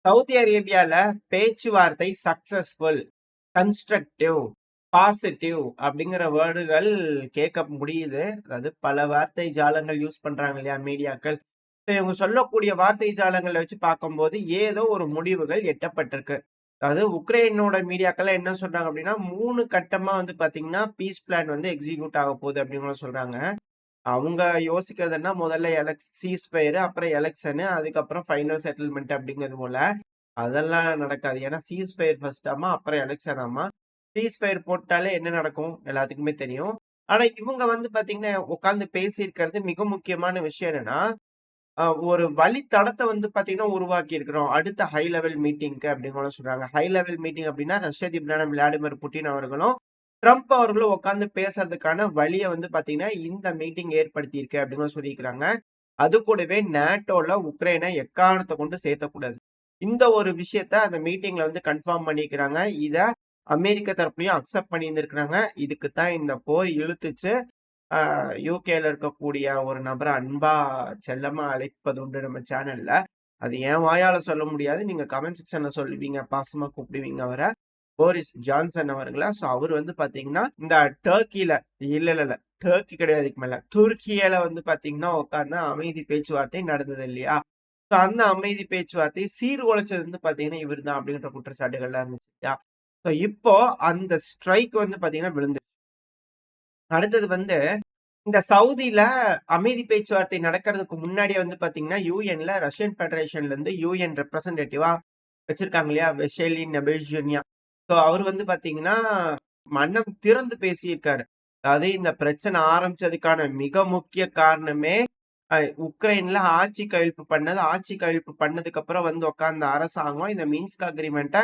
Saudi அரேபியால பேச்சுவார்த்தை successful, constructive, positive அப்படிங்கிற வேர்டுகள் கேட்க முடியுது. அதாவது பல வார்த்தை ஜாலங்கள் யூஸ் பண்றாங்க இல்லையா மீடியாக்கள். இவங்க சொல்லக்கூடிய வார்த்தை ஜாலங்களை வச்சு பார்க்கும்போது ஏதோ ஒரு முடிவுகள் எட்டப்பட்டிருக்கு. அதாவது உக்ரைனோட மீடியாக்கள் என்ன சொல்றாங்க அப்படின்னா 3 கட்டமா வந்து பாத்தீங்கன்னா பீஸ் பிளான் வந்து எக்ஸிக்யூட் ஆக போகுது அப்படின்னு சொல்றாங்க. அவங்க யோசிக்கிறதுன்னா முதல்ல சீஸ்ஃபயர், அப்புறம் எலெக்ஷனு, அதுக்கப்புறம் ஃபைனல் செட்டில்மெண்ட் அப்படிங்கிறது போல. அதெல்லாம் நடக்காது. ஏன்னா சீஸ்ஃபயர் ஃபர்ஸ்ட்டாமா, அப்புறம் எலெக்ஷனாமா. சீஸ்ஃபயர் போட்டாலே என்ன நடக்கும் எல்லாத்துக்குமே தெரியும். ஆனா இவங்க வந்து பாத்தீங்கன்னா உட்கார்ந்து பேசியிருக்கிறது மிக முக்கியமான விஷயம் என்னன்னா, ஒரு வழித்தடத்த வந்து பாத்தீங்கன்னா உருவாக்கி இருக்கிறோம். அடுத்த ஹை லெவல் மீட்டிங்க்கு அப்படின்னு கூட சொல்றாங்க. ஹை லெவல் மீட்டிங் அப்படின்னா ரஷ்ய அதிபரான விளாடிமிர் புட்டின் அவர்களும், ட்ரம்ப் அவர்களும் உட்கார்ந்து பேசுறதுக்கான வழிய வந்து பாத்தீங்கன்னா இந்த மீட்டிங் ஏற்படுத்தி இருக்கு அப்படின்னு சொல்லியிருக்கிறாங்க. அது கூடவே நேட்டோல உக்ரைனை எக்காரணத்தை கொண்டு சேர்த்தக்கூடாது. இந்த ஒரு விஷயத்த அந்த மீட்டிங்ல வந்து கன்ஃபார்ம் பண்ணிக்கிறாங்க. இத அமெரிக்க தரப்புலயும் அக்செப்ட் பண்ணியிருந்திருக்கிறாங்க. இதுக்கு தான் இந்த போர் இழுத்துச்சு. அ யுகேல இருக்கக்கூடிய ஒரு நபர அன்பா, செல்லமா அழைப்பது உண்டு நம்ம சேனல்ல. அது என் வாயால சொல்ல முடியாது. நீங்க கமெண்ட் செக்ஷன்ல சொல்லுவீங்க. பாசமா கூப்பிடுவீங்க அவர. போரிஸ் ஜான்சன் அவர்கள. சோ அவரு வந்து பாத்தீங்கன்னா, இந்த டர்க்கில இல்ல. டர்க்கி கிடையாது இதுக்கு மேல. துருக்கியில வந்து பாத்தீங்கன்னா உட்கார்ந்து அமைதி பேச்சுவார்த்தை நடந்தது இல்லையா? சோ அந்த அமைதி பேச்சுவார்த்தையை சீர்குலைச்சது வந்து பாத்தீங்கன்னா இவர்தான் அப்படின்ற குற்றச்சாட்டுகள்லாம் இருந்துச்சு இல்லையா? சோ இப்போ அந்த ஸ்ட்ரைக் வந்து பாத்தீங்கன்னா விழுந்துருச்சு. அடுத்தது வந்து இந்த சவுதியில அமைதி பேச்சுவார்த்தை நடக்கிறதுக்கு முன்னாடியே வந்து பாத்தீங்கன்னா யுஎன்ல ரஷ்யன் ஃபெடரேஷன்ல இருந்து யுஎன் ரெப்ரசன்டேட்டிவா வச்சிருக்காங்க இல்லையா? வெஷேலின் நெபேஜ்னியா. சோ அவர் வந்து பாத்தீங்கன்னா மனம் திறந்து பேசியிருக்காரு. அதாவது இந்த பிரச்சனை ஆரம்பிச்சதுக்கான மிக முக்கிய காரணமே அ உக்ரைன்ல ஆட்சி கவிழ்ப்பு பண்ணது. ஆட்சி கவிழ்ப்பு பண்ணதுக்கு அப்புறம் வந்து உட்கார்ந்த அரசாங்கம் இந்த மின்ஸ்க் அக்ரீமென்ட்ட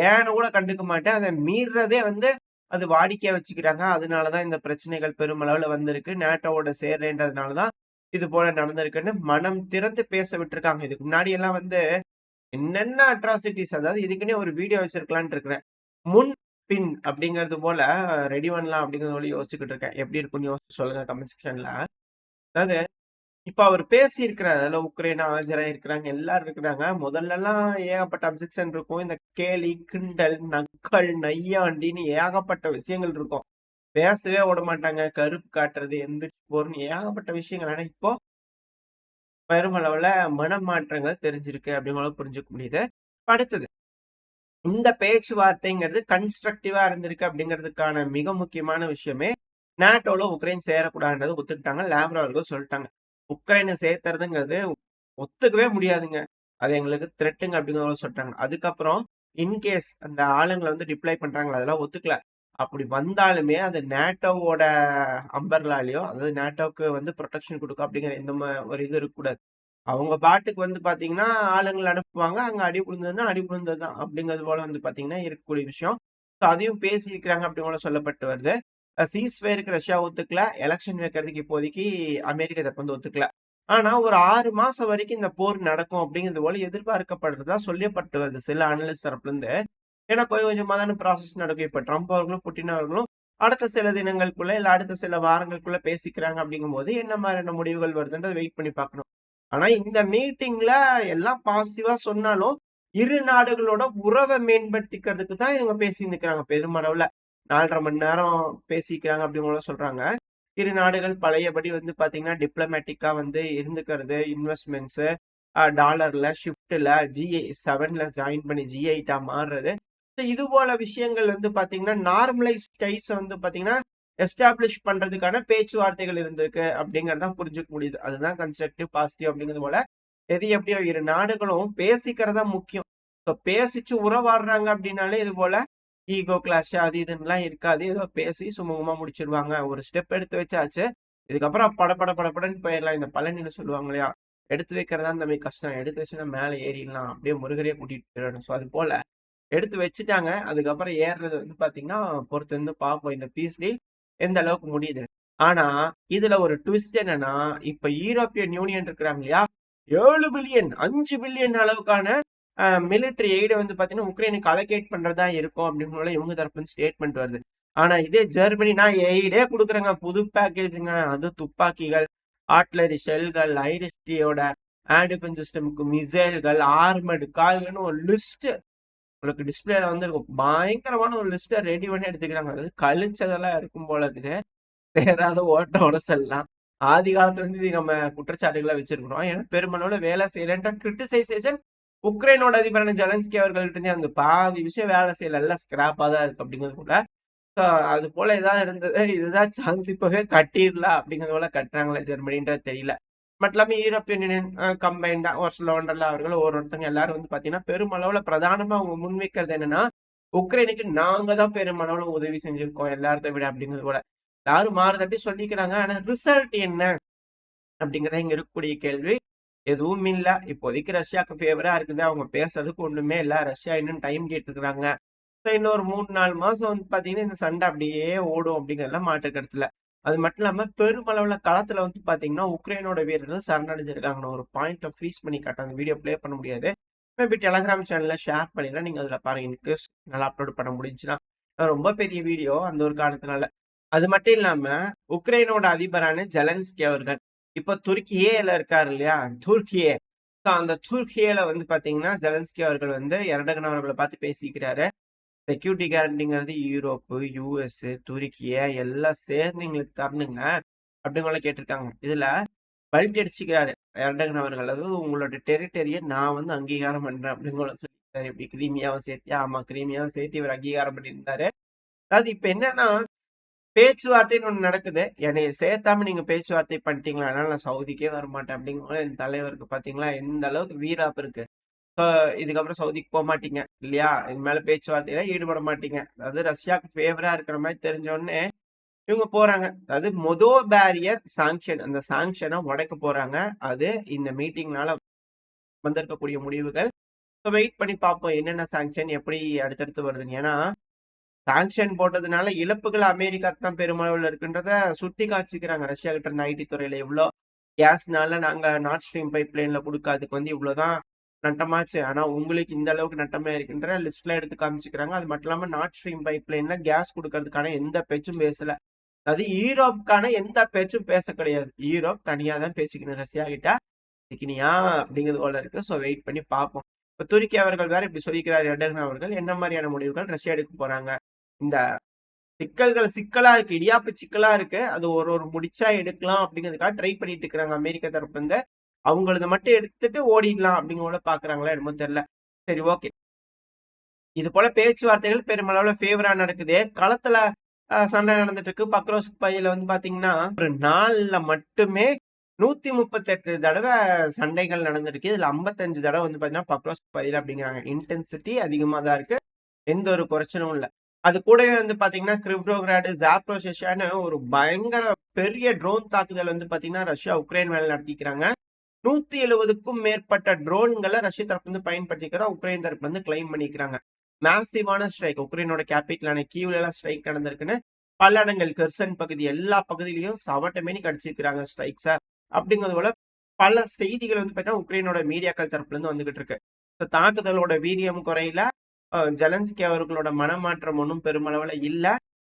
ஏன்னு கூட கண்டுக்க மாட்டேன். அத மீறுறதே வந்து அது வாடிக்கையா வச்சுக்கிறாங்க. அதனால தான் இந்த பிரச்சனைகள் பெருமளவுல வந்திருக்கு. நேட்டோவோட சேர்றேன்றதுனால தான் இது போல நடந்திருக்குன்னு மனம் திறந்து பேச விட்டுருக்காங்க. இதுக்கு முன்னாடி எல்லாம் வந்து என்னென்ன அட்ராசிட்டிஸ் அதாவது இதுக்குன்னே ஒரு வீடியோ வச்சிருக்கலான்ட்டு இருக்கிறேன். முன், பின் அப்படிங்கிறது போல ரெடி பண்ணலாம் அப்படிங்கிறது போல யோசிச்சுக்கிட்டு இருக்கேன். எப்படி இருக்கும்னு யோசிச்சு சொல்லுங்க கமெண்ட் செக்ஷன்ல. அதாவது இப்ப அவர் பேசியிருக்கிறாரு. அதுல உக்ரைன் ஆஜராயிருக்கிறாங்க. எல்லாரும் இருக்கிறாங்க. முதல்லலாம் ஏகப்பட்ட அப்ஜெக்ஷன் இருக்கும். இந்த கேலி, கிண்டல், நக்கல், நையாண்டின்னு ஏகப்பட்ட விஷயங்கள் இருக்கும். பேசவே விடமாட்டாங்க. கருப்பு காட்டுறது, எந்திரிச்சு போறன்னு ஏகப்பட்ட விஷயங்கள். ஆனா இப்போ பெருமளவுல மனமாற்றங்கள் தெரிஞ்சிருக்கு அப்படிங்கிறத புரிஞ்சுக்க முடியுது. அடுத்தது இந்த பேச்சுவார்த்தைங்கிறது கன்ஸ்ட்ரக்டிவா இருந்திருக்கு அப்படிங்கிறதுக்கான மிக முக்கியமான விஷயமே நேட்டோல உக்ரைன் சேரக்கூடாதுன்றதை ஒத்துக்கிட்டாங்க. லாவ்ரோ அவர்கள் சொல்லிட்டாங்க. உக்ரைனை சேர்த்துறதுங்கிறது ஒத்துக்கவே முடியாதுங்க. அது எங்களுக்கு த்ரெட்டுங்க அப்படிங்கிறத சொல்லிட்டாங்க. அதுக்கப்புறம் இன்கேஸ் அந்த ஆளுங்களை வந்து டிப்ளாய் பண்றாங்களா அதெல்லாம் ஒத்துக்கல. அப்படி வந்தாலுமே அது நேட்டோவோட அம்பர்லாலயோ அதாவது நேட்டோவுக்கு வந்து ப்ரொடெக்ஷன் கொடுக்கும் அப்படிங்கிற எந்த ஒரு இது இருக்கக்கூடாது. அவங்க பாட்டுக்கு வந்து பாத்தீங்கன்னா ஆளுங்களை அனுப்புவாங்க. அங்க அடி விழுந்ததுன்னா அடி விழுந்ததுதான் அப்படிங்கிறது போல வந்து பாத்தீங்கன்னா இருக்கக்கூடிய விஷயம். ஸோ அதையும் பேசியிருக்கிறாங்க அப்படி போல சொல்லப்பட்டு வருது. சீஸ்ஃபயருக்கு ரஷ்யா ஒத்துக்கல. எலெக்ஷன் வைக்கிறதுக்கு இப்போதைக்கு அமெரிக்கா தரப்பு வந்து ஒத்துக்கல. ஆனா ஒரு 6 மாசம் வரைக்கும் இந்த போர் நடக்கும் அப்படிங்கிறது போல எதிர்பார்க்கப்படுறதா சொல்லப்பட்டு வருது சில அனலிஸ்ட் தரப்புல இருந்து. ஏன்னா கொஞ்சம் கொஞ்சமா தானே ப்ராசஸ் நடக்கும். இப்ப ட்ரம்ப் அவர்களும், புட்டின் அவர்களும் அடுத்த சில தினங்களுக்குள்ள இல்ல அடுத்த சில வாரங்களுக்குள்ள பேசிக்கிறாங்க அப்படிங்கும்போது என்ன மாதிரியான முடிவுகள் வருதுன்றதை வெயிட் பண்ணி பார்க்கணும். ஆனா இந்த மீட்டிங்ல எல்லாம் பாசிட்டிவா சொன்னாலும் இரு நாடுகளோட உறவை மேம்படுத்திக்கிறதுக்கு தான் இவங்க பேசியிருக்கிறாங்க பெருமளவுல. 4:30 மணி நேரம் பேசிக்கிறாங்க அப்படின்னு சொல்றாங்க. இரு நாடுகள் பழையபடி வந்து பாத்தீங்கன்னா டிப்ளமேட்டிக்கா வந்து இருந்துக்கிறது, இன்வெஸ்ட்மெண்ட்ஸ், டாலர்ல, ஷிஃப்ட்ல, G7ல ஜாயின் பண்ணி G8 மாறுறது. இது போல விஷயங்கள் வந்து பாத்தீங்கன்னா நார்மலைஸ் கைஸ் வந்து பாத்தீங்கன்னா எஸ்டாப்ளிஷ் பண்றதுக்கான பேச்சுவார்த்தைகள் இருந்திருக்கு அப்படிங்கறத புரிஞ்சுக்க முடியுது. அதுதான் கன்ஸ்ட்ரக்டிவ், பாசிட்டிவ் அப்படிங்கிறது போல. எது எப்படியோ இரு நாடுகளும் பேசிக்கிறதா முக்கியம். இப்ப பேசிச்சு உறவாடுறாங்க அப்படின்னாலே இது போல ஈகோ கிளாஷ் அது இதுன்னுலாம் இருக்காது. ஏதோ பேசி சுமூகமா முடிச்சிருவாங்க. ஒரு ஸ்டெப் எடுத்து வச்சாச்சு. இதுக்கப்புறம் படபடன்னு போயிடலாம். இந்த பழனின்னு சொல்லுவாங்க இல்லையா? எடுத்து வைக்கிறதா தம்பி கஷ்டம். எடுத்து வச்சுன்னா மேல ஏறிடலாம். அப்படியே முருகரையே கூட்டிட்டு போயிடணும். ஸோ அது போல எடுத்து வச்சுட்டாங்க. அதுக்கப்புறம் ஏறுறது வந்து பாத்தீங்கன்னா பொறுத்து வந்து பார்ப்போம். இந்த பீஸ் டீல் எந்த அளவுக்கு முடியுது. ஆனா இதுல ஒரு ட்விஸ்ட் என்னன்னா, இப்ப யூரோப்பியன் யூனியன் இருக்கிறாங்க இல்லையா? 7 பில்லியன் 5 பில்லியன் அளவுக்கான மிலிட்டரி எய்ட வந்து பாத்தீங்கன்னா உக்ரைனுக்கு அலோகேட் பண்றதா இருக்கும் அப்படின்னு இவங்க தரப்பு ஸ்டேட்மெண்ட் வருது. ஆனா இதே ஜெர்மனி நான் எய்டே கொடுக்குறேங்க புது பேக்கேஜுங்க அது துப்பாக்கிகள், ஆர்ட்லரி ஷெல்கள், ஐரிஸ்டியோட ஏர் டிஃபென்ஸ் சிஸ்டமுக்கு மிசைல்கள், ஆர்மடு கார்கள்னு ஒரு லிஸ்ட் உங்களுக்கு டிஸ்பிளேல வந்து இருக்கும். பயங்கரமான ஒரு லிஸ்ட்டை ரெடி பண்ணி எடுத்துக்கிறாங்க. அதாவது கழிச்சதெல்லாம் இருக்கும் போல இருக்குது. தேராத ஓட்ட உடசல்லாம். ஆதி காலத்துல இருந்து இது நம்ம குற்றச்சாட்டுகளா வச்சிருக்கிறோம். ஏன்னா பெருமளவுல வேலை செய்யலன்ற கிரிட்டிசைசேஷன் உக்ரைனோட அதிபரான ஜெலன்ஸ்கி அவர்கள்ட்ட இருந்தே அந்த பாதி விஷயம் வேலை செய்யல, எல்லாம் ஸ்கிராப்பா தான் இருக்கு அப்படிங்கிறது போல. அது போல ஏதாவது இருந்தது, இதுதான் சான்ஸ், இப்பவே கட்டிடலாம் அப்படிங்கிறது போல கட்டுறாங்களா ஜெர்மனின்றது தெரியல. பட் எல்லாமே யூரோப்பியன் யூனியன் கம்பைண்டா ஒரு ஒன்றல்ல அவர்கள் ஒருத்தங்க எல்லாரும் வந்து பாத்தீங்கன்னா பெருமளவுல பிரதானமா அவங்க முன்வைக்கிறது என்னன்னா, உக்ரைனுக்கு நாங்க தான் பெருமளவுல உதவி செஞ்சிருக்கோம் எல்லார்த்த விட அப்படிங்கிறது போல. யாரும் மாறுதட்டி சொல்லிக்கிறாங்க. ஆனா ரிசல்ட் என்ன அப்படிங்கிறத இங்க இருக்கக்கூடிய கேள்வி. எதுவும் இல்ல. இப்போதைக்கு ரஷ்யாவுக்கு ஃபேவரா இருக்குது. அவங்க பேசுறதுக்கு ஒண்ணுமே இல்ல. ரஷ்யா இன்னும் டைம் கேட்டுருக்காங்க. இன்னொரு 3-4 மாசம் வந்து பாத்தீங்கன்னா இந்த சண்டை அப்படியே ஓடும் அப்படிங்கிறதுல மாற்று கருத்துல. அது மட்டும் இல்லாம பெருமளவுல களத்துல வந்து பாத்தீங்கன்னா உக்ரைனோட வீரர்கள் சரணடைஞ்சிருக்காங்க. நான் ஒரு பாயிண்ட ஃப்ரீஸ் பண்ணி காட்டுறேன். அந்த வீடியோ ப்ளே பண்ண முடியாது. மேபி டெலகிராம் சேனல்ல ஷேர் பண்ணிடுறேன். நீங்க அதுல பாருங்க. இன்கேஸ் நல்லா அப்லோட் பண்ண முடிஞ்சுன்னா. ரொம்ப பெரிய வீடியோ அந்த ஒரு காரணத்தினால. அது மட்டும் இல்லாம உக்ரைனோட அதிபரான ஜெலன்ஸ்கி அவர்கள் இப்ப துருக்கியேல இருக்காரு இல்லையா? துருக்கியே. அந்த துருக்கியேல வந்து பாத்தீங்கன்னா ஜெலன்ஸ்கி அவர்கள் வந்து எர்டகன் அவர்களை பார்த்து பேசிக்கிறாரு. செக்யூரிட்டி கேரண்டிங்கிறது யூரோப்பு, யுஎஸ், துருக்கிய எல்லாம் சேர்ந்து எங்களுக்கு தரணுங்க அப்படிங்கலாம் கேட்டிருக்காங்க. இதுல பல்ட்டி அடிச்சுக்கிறாரு எர்டகன் அவர்கள். அதாவது உங்களோட டெரிட்டரியை நான் வந்து அங்கீகாரம் பண்றேன் அப்படிங்கிற சொல்லியிருக்காரு. இப்படி கிரீமியாவும் சேர்த்து, ஆமா கிரீமியாவும் சேர்த்து இவர் அங்கீகாரம் பண்ணியிருந்தாரு. அதாவது இப்ப என்னன்னா பேச்சுவார்த்தைன்னு ஒண்ணு நடக்குது. என்னைய சேர்த்தாம நீங்க பேச்சுவார்த்தை பண்ணிட்டீங்களா? அதனால நான் சவுதிக்கே வரமாட்டேன் அப்படிங்கும்போது என் தலைவருக்கு பாத்தீங்களா எந்த அளவுக்கு வீராப்பு இருக்கு. இதுக்கப்புறம் சவுதிக்கு போக மாட்டீங்க இல்லையா? இது மேல பேச்சுவார்த்தையில ஈடுபட மாட்டீங்க. அதாவது ரஷ்யாவுக்கு ஃபேவரா இருக்கிற மாதிரி தெரிஞ்ச உடனே இவங்க போறாங்க. அதாவது பேரியர் சாங்ஷன், அந்த சாங்ஷனை உடைக்க போறாங்க. அது இந்த மீட்டிங்னால வந்திருக்கக்கூடிய முடிவுகள். வெயிட் பண்ணி பார்ப்போம் என்னென்ன சாங்ஷன் எப்படி அடுத்தடுத்து வருதுன்னு. ஏன்னா சாங்ஷன் போட்டதுனால இழப்புகள் அமெரிக்காக்கு தான் பெருமளவுல இருக்குன்றத சுட்டி காட்சிக்கிறாங்க. ரஷ்யா கிட்ட இருந்த ஐடி துறையில எவ்வளோ கேஸ்னால நாங்க நார்த் ஸ்ட்ரீம் பைப் லைன்ல கொடுக்காததுக்கு வந்து இவ்வளவுதான் நட்டமாச்சு. ஆனா உங்களுக்கு இந்த அளவுக்கு நட்டமா இருக்குன்ற லிஸ்ட்ல எடுத்து காமிச்சுக்கிறாங்க. அது மட்டும் இல்லாம நார்த் ஸ்ட்ரீம் பைப் லைன்ல கேஸ் கொடுக்கறதுக்கான எந்த பேச்சும் பேசல. அது யூரோப்புக்கான எந்த பேச்சும் பேச கிடையாது. யூரோப் தனியா தான் பேசிக்கணும் ரஷ்யா கிட்ட. சிக்கினியா அப்படிங்கிறது போல இருக்கு. ஸோ வெயிட் பண்ணி பார்ப்போம். இப்ப துருக்கி அவர்கள் வேற இப்படி சொல்லிக்கிறார் எர்டகன் அவர்கள். என்ன மாதிரியான முடிவுகள் ரஷ்யா எடுக்க போறாங்க? இந்த சிக்கலா இருக்கு. இடியாப்பு சிக்கலா இருக்கு. அது ஒரு முடிச்சா எடுக்கலாம் அப்படிங்கிறதுக்காக ட்ரை பண்ணிட்டு இருக்கிறாங்க அமெரிக்கா தரப்பு வந்து. அவங்களது மட்டும் எடுத்துட்டு ஓடிடலாம் அப்படிங்கிற பாக்குறாங்களா என்னமோ தெரியல. சரி, ஓகே. இது போல பேச்சுவார்த்தைகள் பெருமளவுல ஃபேவரா நடக்குது. களத்துல சண்டை நடந்துட்டு இருக்கு. பக்ரோஸ் பையில வந்து பாத்தீங்கன்னா ஒரு நாள்ல மட்டுமே 138 தடவை சண்டைகள் நடந்திருக்கு. இதுல 55 தடவை வந்து பாத்தீங்கன்னா பக்ரோஸ் பையில அப்படிங்கிறாங்க. இன்டென்சிட்டி அதிகமா தான் இருக்கு. எந்த ஒரு குறைச்சலும் இல்ல. அது கூடவே வந்து பாத்தீங்கன்னா கிரிப்டோகிராடு, ஜாப்ரோஷியான்னு ஒரு பயங்கர பெரிய ட்ரோன் தாக்குதல் வந்து பாத்தீங்கன்னா ரஷ்யா உக்ரைன் மேல நடத்திக்கிறாங்க. 170க்கும் மேற்பட்ட ட்ரோன்களை ரஷ்ய தரப்பு வந்து பயன்படுத்திக்கிறா உக்ரைன் தரப்பு வந்து கிளைம் பண்ணிக்கிறாங்க. மேசிவான ஸ்ட்ரைக் உக்ரைனோட கேபிட்டலான கீவ்ல எல்லாம் ஸ்ட்ரைக் நடந்திருக்குன்னு பல இடங்கள் கெர்சன் பகுதி எல்லா பகுதியிலையும் சவட்டமேனி கடிச்சிருக்கிறாங்க ஸ்ட்ரைக்ஸ அப்படிங்கிறது போல பல செய்திகள் வந்து பாத்தீங்கன்னா உக்ரைனோட மீடியாக்கள் தரப்புல இருந்து வந்துகிட்டு இருக்கு. தாக்குதலோட வீரியம் குறையில. ஜெலன்ஸ்கி அவர்களோட மனமாற்றம் ஒன்றும் பெருமளவுல இல்ல.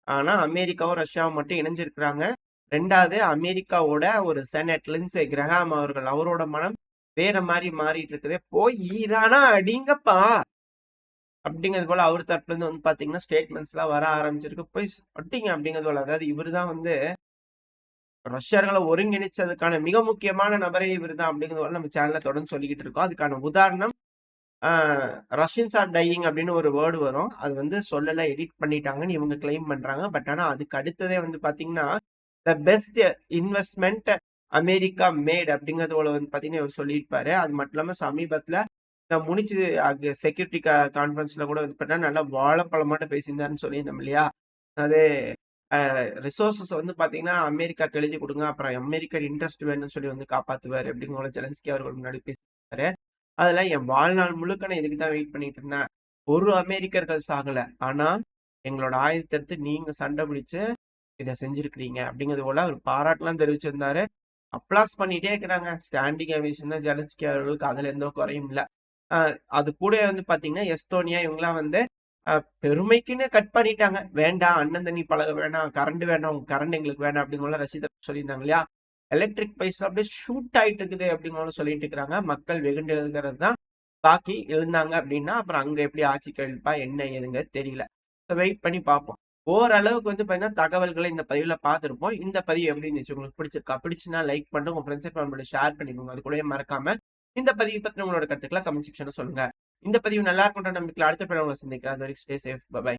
ஆனா அமெரிக்காவும் ரஷ்யாவும் மட்டும் இணைஞ்சிருக்கிறாங்க. 2வது அமெரிக்காவோட ஒரு செனட் லிண்ட்சே கிரஹாம் அவர்கள் அவரோட மனம் வேற மாதிரி மாறிட்டு இருக்குது. போய் ஈரானா அடிங்கப்பா அப்படிங்கிறது போல அவர் தரப்புல இருந்து வந்து பாத்தீங்கன்னா ஸ்டேட்மெண்ட்ஸ் எல்லாம் வர ஆரம்பிச்சிருக்கு. போய் அட்டிங்க அப்படிங்கிறது போல. அதாவது இவருதான் வந்து ரஷ்யர்களை ஒருங்கிணைச்சதுக்கான மிக முக்கியமான நபரே இவருதான் அப்படிங்கிறது போல நம்ம சேனல்ல தொடர்ந்து சொல்லிக்கிட்டு இருக்கோம். அதுக்கான உதாரணம் ரஷ்யன்ஸ் ஆர் டையிங் அப்படின்னு ஒரு வேர்டு வரும். அது வந்து சொல்லல, எடிட் பண்ணிட்டாங்கன்னு இவங்க கிளைம் பண்றாங்க. பட் ஆனா அதுக்கு அடுத்ததே வந்து பாத்தீங்கன்னா the best investment America mat அப்படிங்கறது வந்து பாத்தீங்கன்னா இவர் சொல்லியிருப்பாரு. அது மட்டும் இல்லாம சமீபத்துல முடிச்சு செக்யூரிட்டி கான்பரன்ஸ்ல கூட வந்து பார்த்தா நல்லா வாழைப்பழமாட்ட பேசியிருந்தாருன்னு சொல்லியிருந்தோம் இல்லையா? அது ரிசோர்சஸ் வந்து பாத்தீங்கன்னா அமெரிக்காக்கு எழுதி கொடுங்க, அப்புறம் அமெரிக்கன் இன்ட்ரெஸ்ட் வேணும்னு சொல்லி வந்து காப்பாத்துவாரு அப்படிங்கிற ஜெலன்ஸ்கி அவர்கள் முன்னாடி பேசியிருந்தாரு. அதெல்லாம் என் வாழ்நாள் முழுக்க நான் இதுக்கு தான் வெயிட் பண்ணிட்டு இருந்தேன். ஒரு அமெரிக்கர்கள் சாகல. ஆனா எங்களோட ஆயுதத்தை எடுத்து நீங்க சண்டை பிடிச்சு இதை செஞ்சிருக்கிறீங்க அப்படிங்கிறது போல அவர் பாராட்டுலாம் தெரிவிச்சிருந்தாரு. அப்ளாஸ் பண்ணிட்டே இருக்கிறாங்க. ஸ்டாண்டிங் அவேஷன் தான் ஜெலன்ஸ்கி அவர்களுக்கு, அதுல எந்த குறையும் இல்ல. அது கூட வந்து பாத்தீங்கன்னா எஸ்டோனியா இவங்கெல்லாம் வந்து பெருமைக்குன்னு கட் பண்ணிட்டாங்க. வேண்டாம், அண்ணன் தண்ணி பழக வேண்டாம், கரண்ட் வேண்டாம், உங்க கரண்ட் எங்களுக்கு வேண்டாம் அப்படிங்கிற ரஷ்யா சொல்லியிருந்தாங்க இல்லையா? எலக்ட்ரிக் பைஸ்ல அப்படியே ஷூட் ஆயிட்டு இருக்குது அப்படிங்கிற சொல்லிட்டு இருக்கிறாங்க. மக்கள் வெகுண்டு எழுதுகிறது தான் பாக்கி. எழுந்தாங்க அப்படின்னா அப்புறம் அங்க எப்படி ஆட்சி கழிப்பா என்ன ஏதுங்க தெரியல. வெயிட் பண்ணி பார்ப்போம். ஓரளவுக்கு வந்து பார்த்தீங்கன்னா தகவல்களை இந்த பதிவுல பார்த்துருப்போம். இந்த பதிவு எப்படி இருந்துச்சு உங்களுக்கு பிடிச்சிருக்கா? பிடிச்சுன்னா லைக் பண்ணிட்டு உங்க ஃப்ரெண்ட்ஸ் ஃபேமிலியோட ஷேர் பண்ணிக்கோங்க. அது கூடவே மறக்காம இந்த பதிவு பத்தின உங்களோட கருத்துக்களை கமெண்ட் செக்ஷன்ல சொல்லுங்க. இந்த பதிவு நல்லா இருக்குன்ற நம்பிக்கையில அடுத்த பதிவுல உங்களை சந்திக்கிறேன். அது வரைக்கும் ஸ்டே சேஃப். பை.